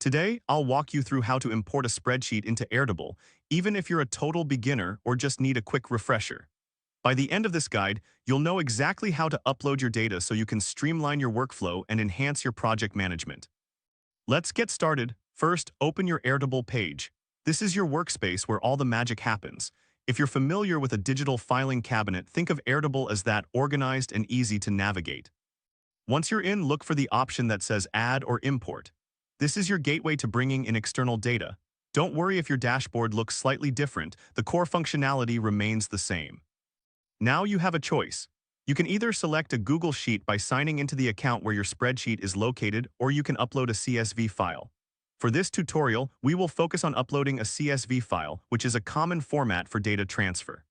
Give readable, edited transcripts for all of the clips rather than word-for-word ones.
Today, I'll walk you through how to import a spreadsheet into Airtable, even if you're a total beginner or just need a quick refresher. By the end of this guide, you'll know exactly how to upload your data so you can streamline your workflow and enhance your project management. Let's get started. First, open your Airtable page. This is your workspace where all the magic happens. If you're familiar with a digital filing cabinet, think of Airtable as that, organized and easy to navigate. Once you're in, look for the option that says Add or Import. This is your gateway to bringing in external data. Don't worry if your dashboard looks slightly different, the core functionality remains the same. Now you have a choice. You can either select a Google Sheet by signing into the account where your spreadsheet is located, or you can upload a CSV file. For this tutorial, we will focus on uploading a CSV file, which is a common format for data transfer.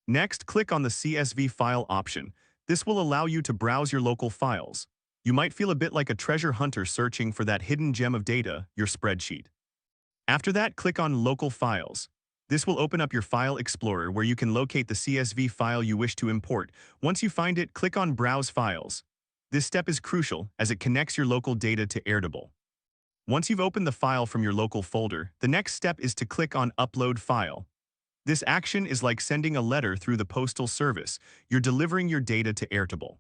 Next, click on the CSV file option. This will allow you to browse your local files. You might feel a bit like a treasure hunter searching for that hidden gem of data, your spreadsheet. After that, click on Local Files. This will open up your File Explorer where you can locate the CSV file you wish to import. Once you find it, click on Browse Files. This step is crucial as it connects your local data to Airtable. Once you've opened the file from your local folder, the next step is to click on Upload File. This action is like sending a letter through the postal service. You're delivering your data to Airtable.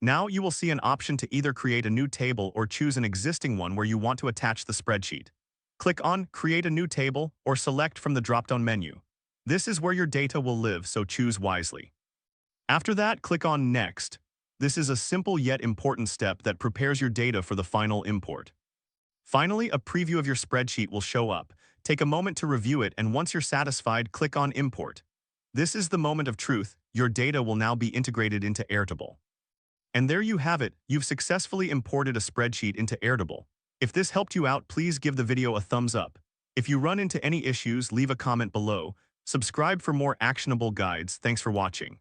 Now you will see an option to either create a new table or choose an existing one where you want to attach the spreadsheet. Click on Create a New Table or select from the drop-down menu. This is where your data will live, so choose wisely. After that, click on Next. This is a simple yet important step that prepares your data for the final import. Finally, a preview of your spreadsheet will show up. Take a moment to review it, and once you're satisfied, click on Import. This is the moment of truth. Your data will now be integrated into Airtable. And there you have it. You've successfully imported a spreadsheet into Airtable. If this helped you out, please give the video a thumbs up. If you run into any issues, leave a comment below. Subscribe for more actionable guides. Thanks for watching.